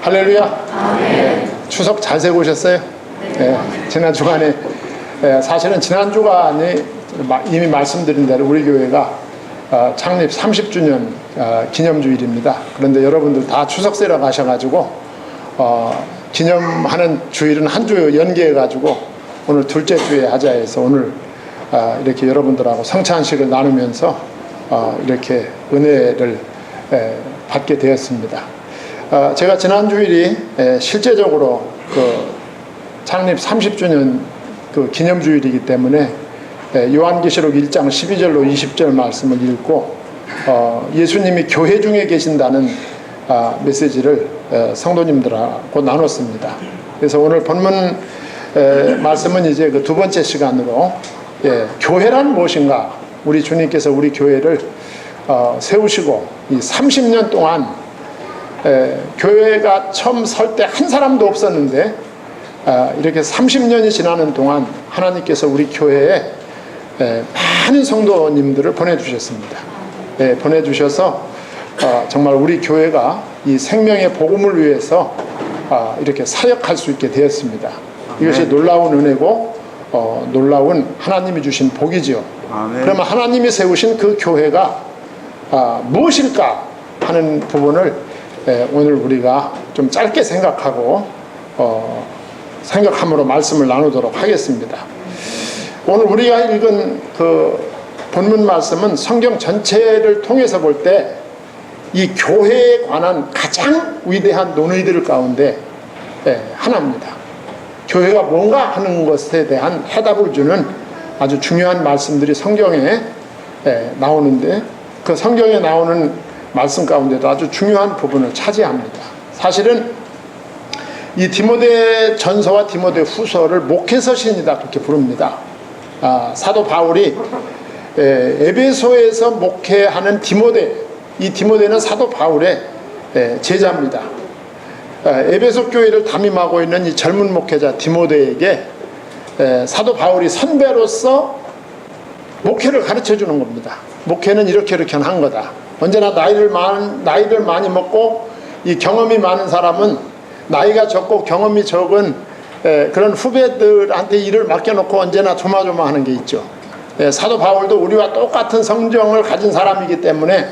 할렐루야. 아멘. 추석 잘 새고 오셨어요? 네. 지난 주간에 사실은 지난 주간에 이미 말씀드린 대로 우리 교회가 창립 30주년 기념주일입니다. 그런데 여러분들 다 추석 세러 가셔가지고 기념하는 주일은 한 주 연기해가지고 오늘 둘째 주에 하자 해서 오늘 이렇게 여러분들하고 성찬식을 나누면서 이렇게 은혜를 받게 되었습니다. 제가 지난 주일이 실제적으로 그 창립 30주년 그 기념주일이기 때문에 요한계시록 1장 12절로 20절 말씀을 읽고 예수님이 교회 중에 계신다는 메시지를 성도님들하고 나눴습니다. 그래서 오늘 본문 말씀은 이제 그 두 번째 시간으로 교회란 무엇인가, 우리 주님께서 우리 교회를 세우시고 이 30년 동안 교회가 처음 설 때 한 사람도 없었는데 이렇게 30년이 지나는 동안 하나님께서 우리 교회에 많은 성도님들을 보내주셨습니다. 보내주셔서 정말 우리 교회가 이 생명의 복음을 위해서 이렇게 사역할 수 있게 되었습니다. 이것이 놀라운 은혜고 놀라운 하나님이 주신 복이지요. 아멘. 그러면 하나님이 세우신 그 교회가 무엇일까 하는 부분을 오늘 우리가 좀 짧게 생각하고 생각함으로 말씀을 나누도록 하겠습니다. 오늘 우리가 읽은 그 본문 말씀은 성경 전체를 통해서 볼 때 이 교회에 관한 가장 위대한 논의들 가운데 하나입니다. 교회가 뭔가 하는 것에 대한 해답을 주는 아주 중요한 말씀들이 성경에 나오는데, 그 성경에 나오는 말씀 가운데도 아주 중요한 부분을 차지합니다. 사실은 이 디모데 전서와 디모데 후서를 목회서신이다 그렇게 부릅니다. 사도 바울이 에베소에서 목회하는 디모데, 이 디모데는 사도 바울의 제자입니다. 에베소 교회를 담임하고 있는 이 젊은 목회자 디모데에게 사도 바울이 선배로서 목회를 가르쳐 주는 겁니다. 목회는 이렇게 한 거다. 언제나 나이를 많이 먹고 이 경험이 많은 사람은 나이가 적고 경험이 적은 그런 후배들한테 일을 맡겨놓고 언제나 조마조마하는 게 있죠. 사도 바울도 우리와 똑같은 성정을 가진 사람이기 때문에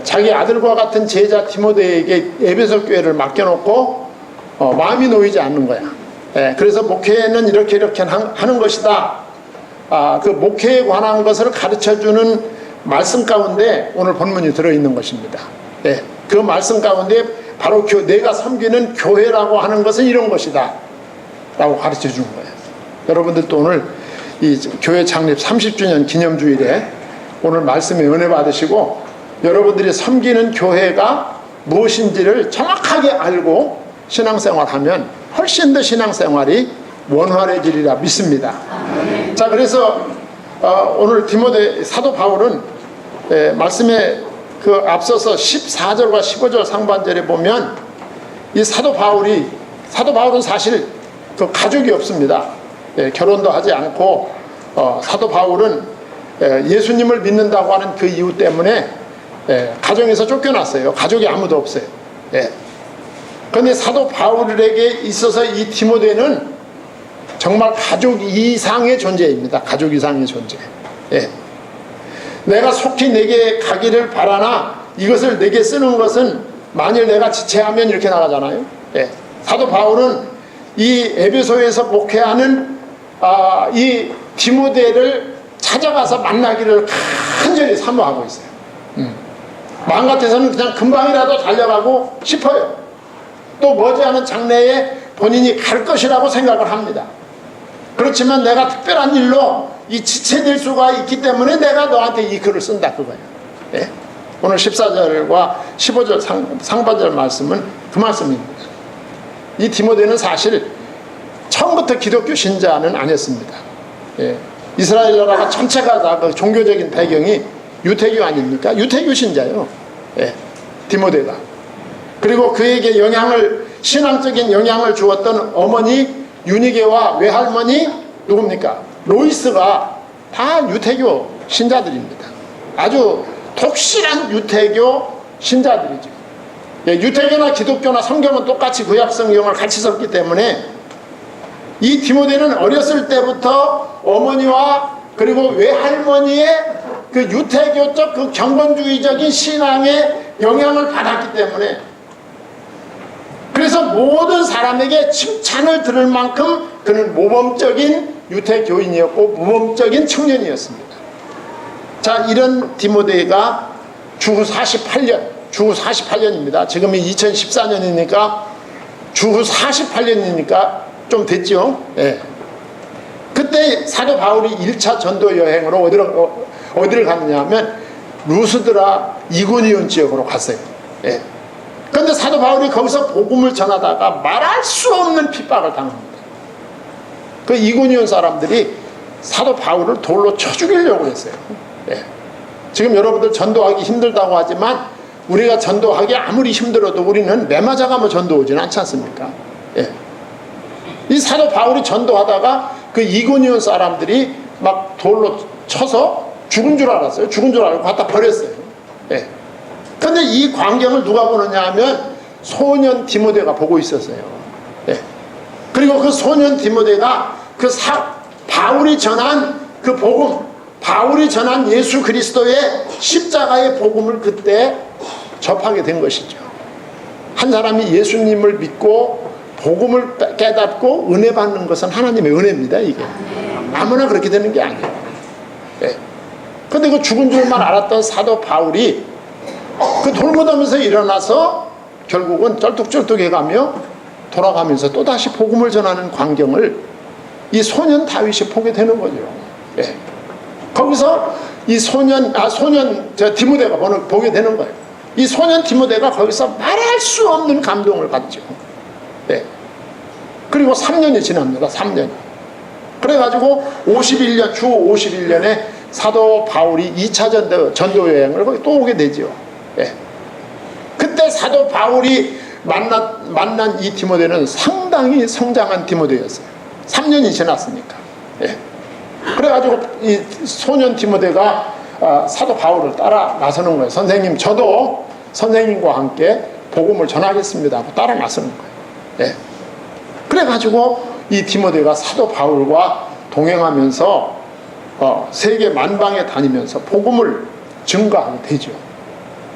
자기 아들과 같은 제자 디모데에게 에베소 교회를 맡겨놓고 마음이 놓이지 않는 거야. 그래서 목회는 이렇게 하는 것이다. 그 목회에 관한 것을 가르쳐주는 말씀 가운데 오늘 본문이 들어있는 것입니다. 그 말씀 가운데 바로 내가 섬기는 교회라고 하는 것은 이런 것이다 라고 가르쳐 주는 거예요. 여러분들도 오늘 이 교회 창립 30주년 기념주일에 오늘 말씀에 은혜 받으시고 여러분들이 섬기는 교회가 무엇인지를 정확하게 알고 신앙생활하면 훨씬 더 신앙생활이 원활해지리라 믿습니다. 자, 그래서 오늘 디모데 사도 바울은 말씀에 그 앞서서 14절과 15절 상반절에 보면 이 사도 바울은 사실 그 가족이 없습니다. 결혼도 하지 않고 사도 바울은 예수님을 믿는다고 하는 그 이유 때문에 가정에서 쫓겨났어요. 가족이 아무도 없어요. 그런데 사도 바울에게 있어서 이 디모데는 정말 가족 이상의 존재입니다. 가족 이상의 존재. 내가 속히 내게 가기를 바라나 이것을 내게 쓰는 것은 만일 내가 지체하면 이렇게 나가잖아요. 사도 바울은 이 에베소에서 목회하는 이 디모데를 찾아가서 만나기를 간절히 사모하고 있어요. 마음 같아서는 그냥 금방이라도 달려가고 싶어요. 또 머지않은 장래에 본인이 갈 것이라고 생각을 합니다. 그렇지만 내가 특별한 일로 이 지체될 수가 있기 때문에 내가 너한테 이 글을 쓴다 그거예요. 오늘 14절과 15절 상반절 말씀은 그 말씀입니다. 이 디모데는 사실 처음부터 기독교 신자는 아니었습니다. 이스라엘 나라가 전체가 다 그 종교적인 배경이 유태교 아닙니까? 유태교 신자예요. 디모데가. 그리고 그에게 신앙적인 영향을 주었던 어머니 유니게와 외할머니 누굽니까? 로이스가 다 유태교 신자들입니다. 아주 독실한 유태교 신자들이죠. 유태교나 기독교나 성경은 똑같이 구약 성경을 같이 썼기 때문에 이 디모데는 어렸을 때부터 어머니와 그리고 외할머니의 그 유태교적 그 경건주의적인 신앙의 영향을 받았기 때문에, 그래서 모든 사람에게 칭찬을 들을 만큼 그는 모범적인 유태교인이었고 모범적인 청년이었습니다. 자, 이런 디모데가 주후 48년입니다. 지금이 2014년이니까 주후 48년이니까 좀 됐죠. 예. 그때 사도 바울이 1차 전도 여행으로 어디를 갔느냐 하면 루스드라 이고니온 지역으로 갔어요. 예. 그런데 사도 바울이 거기서 복음을 전하다가 말할 수 없는 핍박을 당합니다. 그 이고니온 사람들이 사도 바울을 돌로 쳐 죽이려고 했어요. 예. 지금 여러분들 전도하기 힘들다고 하지만 우리가 전도하기 아무리 힘들어도 우리는 매 맞아가면 전도 오진 않지 않습니까? 예. 이 사도 바울이 전도하다가 그 이고니온 사람들이 막 돌로 쳐서 죽은 줄 알았어요. 죽은 줄 알고 갖다 버렸어요. 예. 근데 이 광경을 누가 보느냐 하면 소년 디모데가 보고 있었어요. 예. 그리고 그 소년 디모데가 바울이 전한 그 복음, 바울이 전한 예수 그리스도의 십자가의 복음을 그때 접하게 된 것이죠. 한 사람이 예수님을 믿고 복음을 깨닫고 은혜 받는 것은 하나님의 은혜입니다. 이게 아무나 그렇게 되는 게 아니에요. 예. 근데 그 죽은 줄만 알았던 사도 바울이 그 돌무덤에서 일어나서 결국은 쩔뚝쩔뚝해 가며 돌아가면서 또다시 복음을 전하는 광경을 이 소년 다윗이 보게 되는 거죠. 예. 거기서 이 디모데가 보게 되는 거예요. 이 소년 디모데가 거기서 말할 수 없는 감동을 받죠. 예. 그리고 3년이 지납니다. 3년. 그래가지고 주 51년에 사도 바울이 2차 전도 여행을 거기 또 오게 되죠. 예. 그때 사도 바울이 만난 이 디모데는 상당히 성장한 디모데였어요. 3년이 지났으니까. 예. 그래가지고 이 소년 디모데가 사도 바울을 따라 나서는 거예요. 선생님, 저도 선생님과 함께 복음을 전하겠습니다 하고 따라 나서는 거예요. 예. 그래가지고 이 디모데가 사도 바울과 동행하면서 세계 만방에 다니면서 복음을 증거하게 되죠.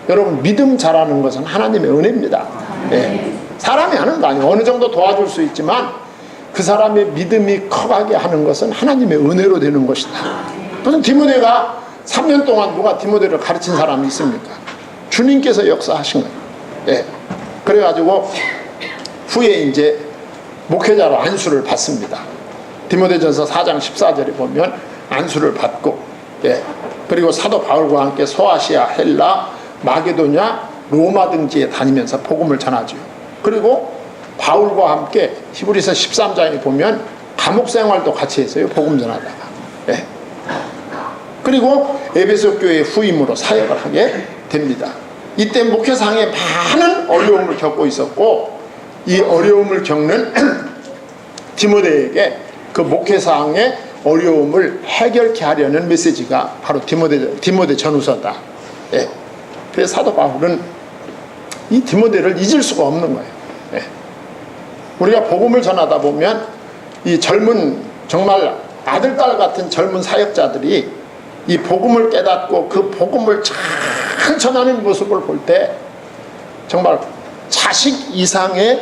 여러분, 믿음 잘하는 것은 하나님의 은혜입니다. 예. 사람이 하는 거 아니에요. 어느 정도 도와줄 수 있지만 그 사람의 믿음이 커가게 하는 것은 하나님의 은혜로 되는 것이다. 무슨 디모데가 3년 동안 누가 디모데를 가르친 사람이 있습니까? 주님께서 역사하신 거예요. 예. 그래가지고 후에 이제 목회자로 안수를 받습니다. 디모데전서 4장 14절에 보면 안수를 받고, 예. 그리고 사도 바울과 함께 소아시아, 헬라, 마게도냐, 로마 등지에 다니면서 복음을 전하죠. 그리고 바울과 함께 히브리서 13장에 보면 감옥 생활도 같이 했어요. 복음 전하다가. 예. 그리고 에베소 교회 후임으로 사역을 하게 됩니다. 이때 목회상에 많은 어려움을 겪고 있었고, 이 어려움을 겪는 디모데에게 그 목회상의 어려움을 해결케 하려는 메시지가 바로 디모데 전후서다. 예. 그래서 사도 바울은 이 디모데를 잊을 수가 없는 거예요. 예. 우리가 복음을 전하다 보면 이 젊은, 정말 아들, 딸 같은 젊은 사역자들이 이 복음을 깨닫고 그 복음을 잘 전하는 모습을 볼 때 정말 자식 이상으로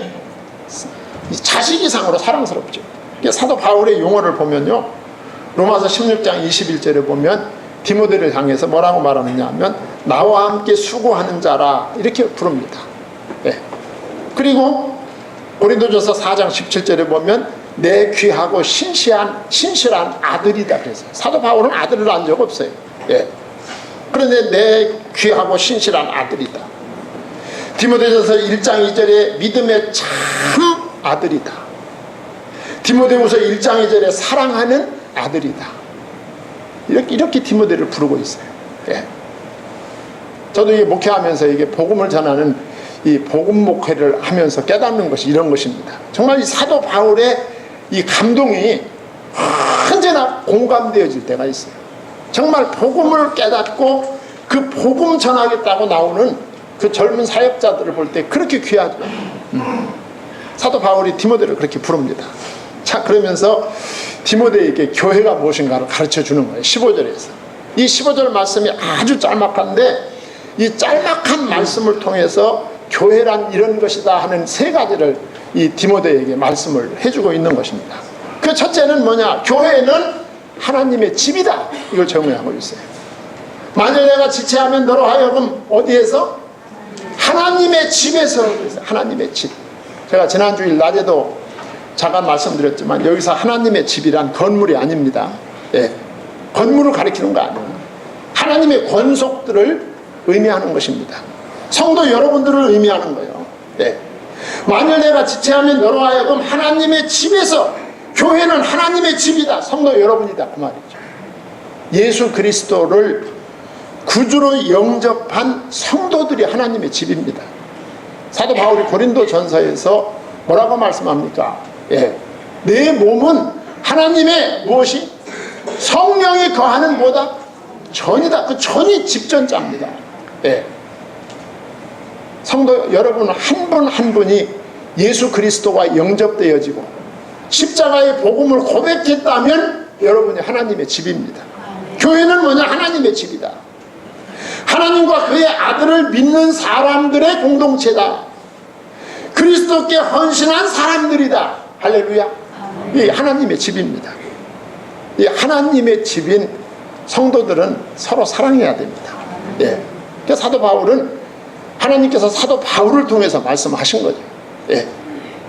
사랑스럽죠. 사도 바울의 용어를 보면요, 로마서 16장 21절에 보면 디모데를 향해서 뭐라고 말하느냐 하면 나와 함께 수고하는 자라 이렇게 부릅니다. 예. 그리고 고린도전서 4장 17절에 보면 내 귀하고 신실한 아들이다 그랬어요. 사도 바울은 아들을 낳은 적 없어요. 예. 그런데 내 귀하고 신실한 아들이다. 디모데전서 1장 2절에 믿음의 참 아들이다. 디모데후서 1장 2절에 사랑하는 아들이다. 이렇게 디모데를 부르고 있어요. 예. 저도 이게 목회하면서 이게 복음을 전하는 이 복음 목회를 하면서 깨닫는 것이 이런 것입니다. 정말 이 사도 바울의 이 감동이 언제나 공감되어질 때가 있어요. 정말 복음을 깨닫고 그 복음 전하겠다고 나오는 그 젊은 사역자들을 볼 때 그렇게 귀하죠. 사도 바울이 디모데를 그렇게 부릅니다. 자, 그러면서 디모데에게 교회가 무엇인가를 가르쳐 주는 거예요. 15절에서. 이 15절 말씀이 아주 짤막한데 이 짤막한 말씀을 통해서 교회란 이런 것이다 하는 세 가지를 이 디모데에게 말씀을 해주고 있는 것입니다. 그 첫째는 뭐냐? 교회는 하나님의 집이다. 이걸 정의하고 있어요. 만일 내가 지체하면 너로 하여금 어디에서? 하나님의 집에서. 하나님의 집. 제가 지난주일 낮에도 잠깐 말씀드렸지만 여기서 하나님의 집이란 건물이 아닙니다. 예. 건물을 가리키는 거 아니에요. 하나님의 권속들을 의미하는 것입니다. 성도 여러분들을 의미하는 거예요. 예. 만일 내가 지체하면 너로 하여금 하나님의 집에서. 교회는 하나님의 집이다. 성도 여러분이다. 그 말이죠. 예수 그리스도를 구주로 영접한 성도들이 하나님의 집입니다. 사도 바울이 고린도 전서에서 뭐라고 말씀합니까? 예. 내 몸은 하나님의 무엇이? 성령이 거하는 뭐다? 전이다. 그 전이 집전자입니다. 예. 성도 여러분 한 분 한 분이 예수 그리스도가 영접되어지고 십자가의 복음을 고백했다면 여러분이 하나님의 집입니다. 교회는 뭐냐? 하나님의 집이다. 하나님과 그의 아들을 믿는 사람들의 공동체다. 그리스도께 헌신한 사람들이다. 할렐루야. 이 하나님의 집입니다. 이 하나님의 집인 성도들은 서로 사랑해야 됩니다. 예. 그래서 사도 바울은 하나님께서 사도 바울을 통해서 말씀하신 거죠. 예.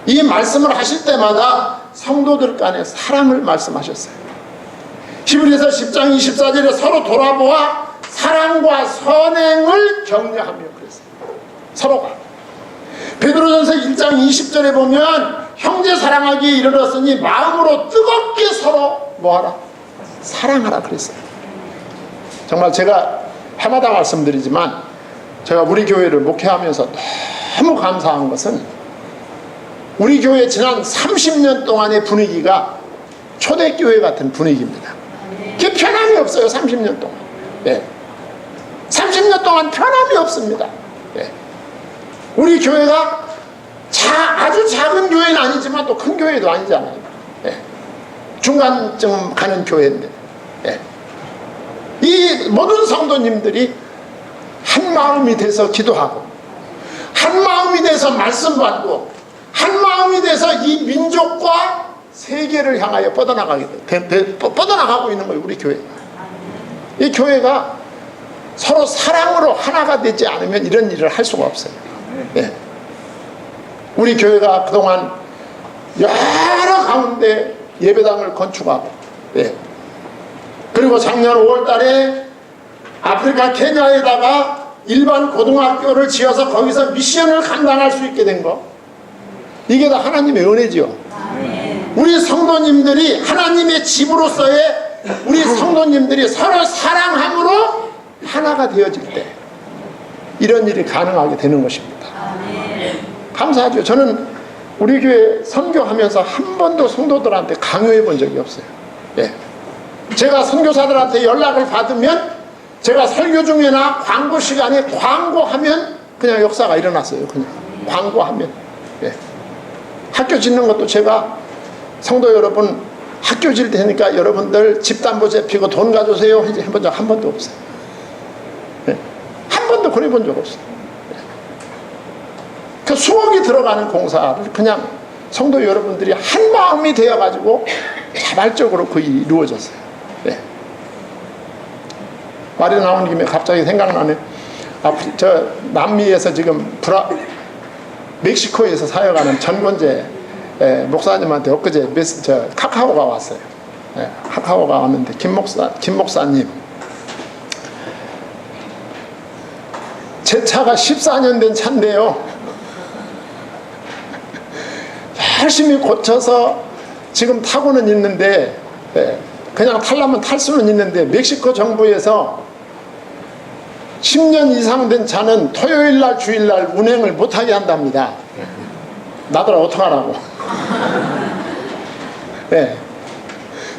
이 말씀을 하실 때마다 성도들 간에 사랑을 말씀하셨어요. 히브리서 10장 24절에 서로 돌아보아 사랑과 선행을 격려하며 그랬어요. 서로가. 베드로전서 1장 20절에 보면 형제 사랑하기에 이르렀으니 마음으로 뜨겁게 서로 뭐하라? 사랑하라 그랬어요. 정말 제가 해마다 말씀드리지만 제가 우리 교회를 목회하면서 너무 감사한 것은 우리 교회 지난 30년 동안의 분위기가 초대교회 같은 분위기입니다. 그게 편함이 없어요. 30년 동안. 예. 30년 동안 편함이 없습니다. 예. 우리 교회가 아주 작은 교회는 아니지만 또 큰 교회도 아니잖아요. 예. 중간쯤 가는 교회인데 예. 이 모든 성도님들이 한 마음이 돼서 기도하고 한 마음이 돼서 말씀 받고 한 마음이 돼서 이 민족과 세계를 향하여 뻗어나가고 있는 거예요. 우리 교회가. 이 교회가 서로 사랑으로 하나가 되지 않으면 이런 일을 할 수가 없어요. 예. 우리 교회가 그동안 여러 가운데 예배당을 건축하고 예. 그리고 작년 5월 달에 아프리카 케냐에다가 일반 고등학교를 지어서 거기서 미션을 감당할 수 있게 된 거, 이게 다 하나님의 은혜지요. 우리 성도님들이 하나님의 집으로서의 우리 성도님들이 서로 사랑함으로 하나가 되어질 때 이런 일이 가능하게 되는 것입니다. 감사하죠. 저는 우리 교회 선교하면서 한 번도 성도들한테 강요해 본 적이 없어요. 예. 제가 선교사들한테 연락을 받으면 제가 설교 중에나 광고 시간에 광고하면 그냥 역사가 일어났어요. 그냥 광고하면. 예. 학교 짓는 것도 제가 성도 여러분 학교 질 테니까 여러분들 집담보세 피고 돈 가져오세요 해본 적 한 번도 없어요. 예. 한 번도 그래 본 적 없어요. 예. 그 수억이 들어가는 공사를 그냥 성도 여러분들이 한 마음이 되어가지고 자발적으로 그 일이 이루어졌어요. 예. 말이 나온 김에 갑자기 생각나네. 저 남미에서 지금 멕시코에서 사역하는 전권재 목사님한테 엊그제 카카오가 왔어요. 예, 카카오가 왔는데 김 목사님 제 차가 14년 된 차인데요. 열심히 고쳐서 지금 타고는 있는데 그냥 탈려면 탈 수는 있는데 멕시코 정부에서 10년 이상 된 차는 토요일날 주일날 운행을 못하게 한답니다. 나더러 어떡하라고. 네.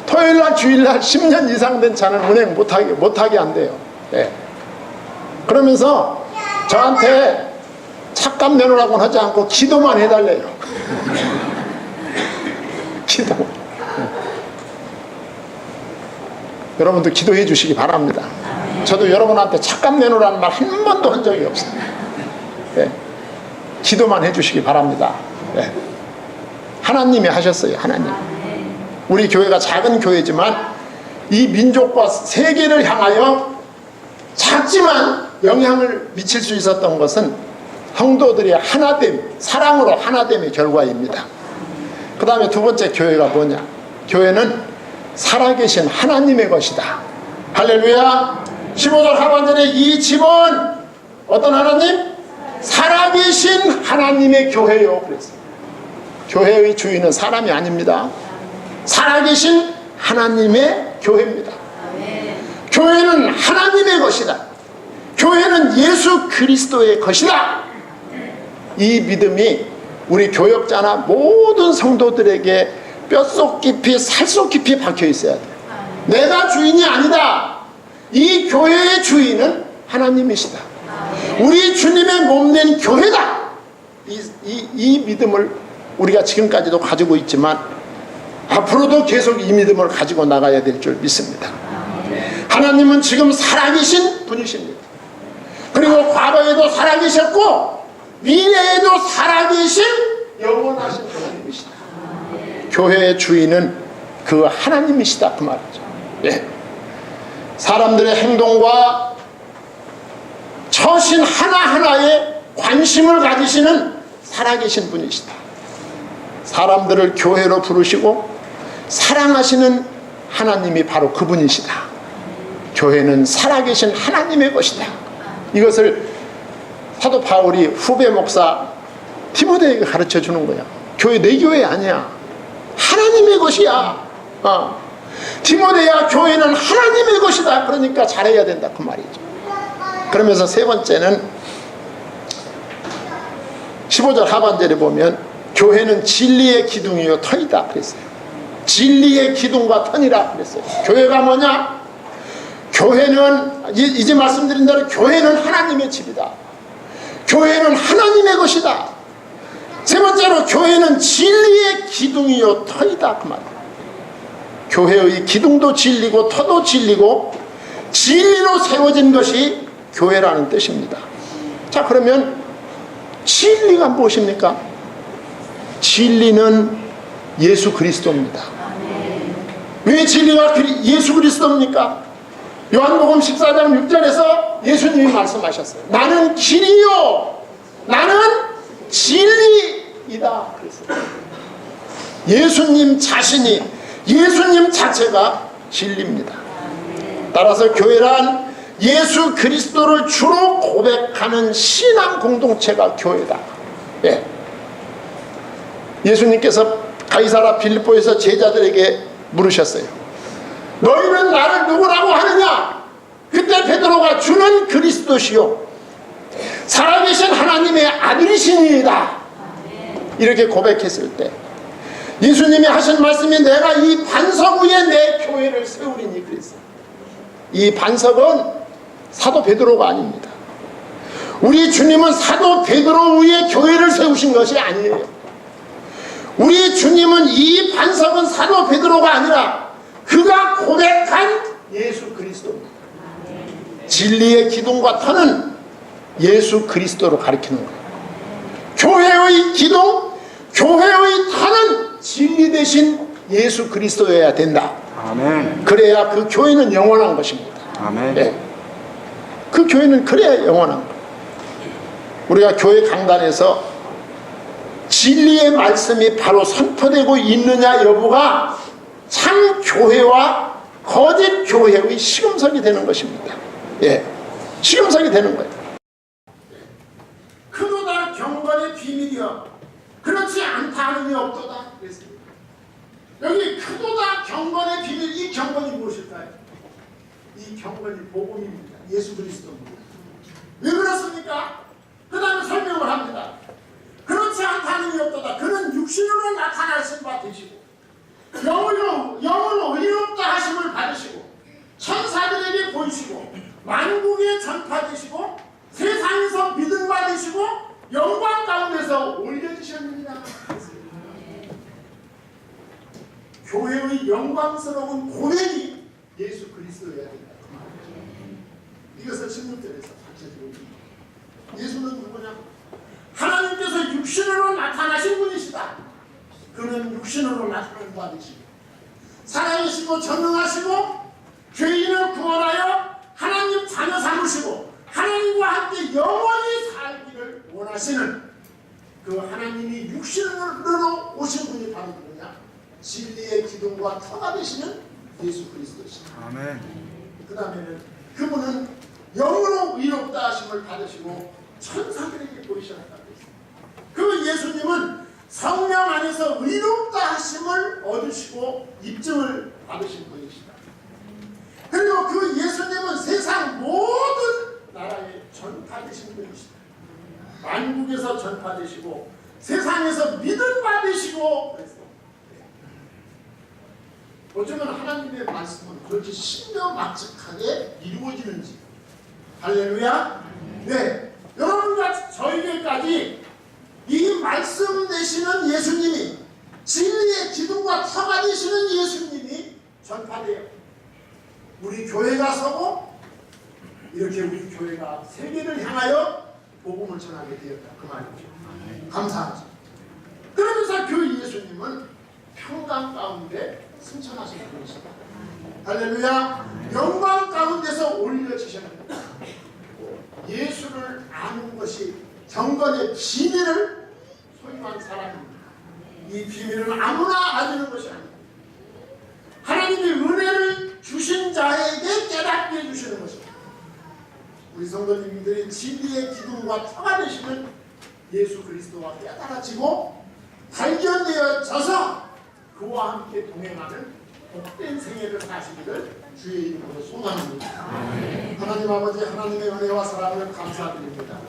토요일날 주일날 10년 이상 된 차는 운행 못하게 한대요. 네. 그러면서 저한테 착감 내놓으라고는 하지 않고 기도만 해달래요. 기도. 여러분도 기도해 주시기 바랍니다. 저도 여러분한테 착감 내놓으라는 말 한 번도 한 적이 없어요. 네. 기도만 해 주시기 바랍니다. 네. 하나님이 하셨어요. 하나님. 우리 교회가 작은 교회지만 이 민족과 세계를 향하여 작지만 영향을 미칠 수 있었던 것은 성도들의 하나됨, 사랑으로 하나됨의 결과입니다. 그 다음에 두 번째 교회가 뭐냐? 교회는 살아계신 하나님의 것이다. 할렐루야. 15절 하반절에 이 집은 어떤 하나님? 살아계신 하나님의 교회요. 그랬어요. 교회의 주인은 사람이 아닙니다. 살아계신 하나님의 교회입니다. 교회는 하나님의 것이다. 교회는 예수 그리스도의 것이다. 이 믿음이 우리 교역자나 모든 성도들에게 뼛속 깊이 살속 깊이 박혀 있어야 돼. 내가 주인이 아니다. 이 교회의 주인은 하나님이시다. 우리 주님의 몸된 교회다. 이 믿음을 우리가 지금까지도 가지고 있지만 앞으로도 계속 이 믿음을 가지고 나가야 될 줄 믿습니다. 하나님은 지금 살아계신 분이십니다. 그리고 과거에도 살아계셨고 미래에도 살아계신 영원하신 하나님이시다. 교회의 주인은 그 하나님이시다 그 말이죠. 예. 사람들의 행동과 처신 하나하나에 관심을 가지시는 살아계신 분이시다. 사람들을 교회로 부르시고 사랑하시는 하나님이 바로 그분이시다. 교회는 살아계신 하나님의 것이다. 이것을 사도 바울이 후배 목사 디모데에게 가르쳐 주는 거야. 교회 내 교회 아니야. 하나님의 것이야. 디모데야, 교회는 하나님의 것이다. 그러니까 잘해야 된다 그 말이죠. 그러면서 세 번째는 15절 하반절에 보면 교회는 진리의 기둥이요 터이다 그랬어요. 진리의 기둥과 터이라 그랬어요. 교회가 뭐냐? 교회는 이제 말씀드린 대로 교회는 하나님의 집이다. 교회는 하나님의 것이다. 세 번째로 교회는 진리의 기둥이요 터이다 그 말이에요. 교회의 기둥도 진리고 터도 진리고 진리로 세워진 것이 교회라는 뜻입니다. 자, 그러면 진리가 무엇입니까? 진리는 예수 그리스도입니다. 왜 진리가 예수 그리스도입니까? 요한복음 14장 6절에서 예수님이 말씀하셨어요. 나는 길이요 나는 진리이다 그랬어요. 예수님 자신이, 예수님 자체가 진리입니다. 따라서 교회란 예수 그리스도를 주로 고백하는 신앙 공동체가 교회다. 예. 예수님께서 가이사라 빌립보에서 제자들에게 물으셨어요. 너희는 나를 누구라고 하느냐? 그때 베드로가 주는 그리스도시요 살아계신 하나님의 아들이시니이다 이렇게 고백했을 때 예수님이 하신 말씀이 내가 이 반석 위에 내 교회를 세우리니 그랬어요. 이 반석은 사도 베드로가 아닙니다. 우리 주님은 사도 베드로 위에 교회를 세우신 것이 아니에요. 우리 주님은 이 반석은 사도 베드로가 아니라 그가 고백한 예수 그리스도입니다. 진리의 기둥과 터는 예수 그리스도로 가리키는 거예요. 교회의 기둥, 교회의 터는 진리 대신 예수 그리스도여야 된다. 아멘. 그래야 그 교회는 영원한 것입니다. 아멘. 네. 그 교회는 그래야 영원한 거예요. 우리가 교회 강단에서 진리의 말씀이 바로 선포되고 있느냐 여부가 참 교회와 거짓 교회의 시금석이 되는 것입니다. 예, 시금석이 되는 거예요. 크도다 경건의 비밀이여 그렇지 않다 하느니 없도다 그랬습니다. 여기 크도다 경건의 비밀, 이 경건이 무엇일까요? 이 경건이 복음입니다. 예수 그리스도입니다. 왜 그렇습니까? 그 다음에 설명을 합니다. 그렇지 않다는 이 없도다. 그는 육신으로 나타나신 바 되시고 영으로 의롭다 하심을 받으시고 천사들에게 보이시고 만국에 전파되시고 세상에서 믿음 교회의 영광스러운 고백이 예수 그리스도여야 된다. 이것을 16절에서 밝혀지고 있습니다. 예수는 누구냐? 하나님께서 육신으로 나타나신 분이시다. 그는 육신으로 나타난 분이시고 살아계시고 전능하시고 죄인을 구원하여 하나님 자녀 삼으시고 하나님과 함께 영원히 살기를 원하시는 그 하나님이 육신으로 오신 분이 바로 누구냐? 진리의 기둥과 터가 되시는 예수 그리스도시다. 아멘. 그 다음에는 그분은 영으로 의롭다 하심을 받으시고 천사들에게 보이셨다고 했습니다. 그 예수님은 성령 안에서 의롭다 하심을 얻으시고 입증을 받으신 분이시다. 그리고 그 예수님은 세상 모든 나라에 전파되신 분이시다. 만국에서 전파되시고 세상에서 믿음 받으시고 그래서 어쩌면 하나님의 말씀은 그렇게 신명막측하게 이루어지는지. 할렐루야. 네, 여러분과 저희들까지 이 말씀 되시는 예수님이 진리의 기둥과 터가 되시는 예수님이 전파돼요. 우리 교회가 서고 이렇게 우리 교회가 세계를 향하여 복음을 전하게 되었다. 그 말이죠. 감사하죠. 그러면서 그 예수님은 평강 가운데 승천하신 분이시다. 할렐루야. 영광 가운데서 올려지셨습니다. 예수를 아는 것이 경건의 비밀을 소유한 사람입니다. 이 비밀은 아무나 알리는 것이 아닙니다. 하나님이 은혜를 주신 자에게 깨닫게 해주시는 것입니다. 우리 성도님들이 진리의 기둥과 터가 되시는 예수 그리스도와 깨달아지고 발견되어져서 그와 함께 동행하는 복된 생애를 사시기를 주의 이름으로 소망합니다. 하나님 아버지 하나님의 은혜와 사랑을 감사드립니다.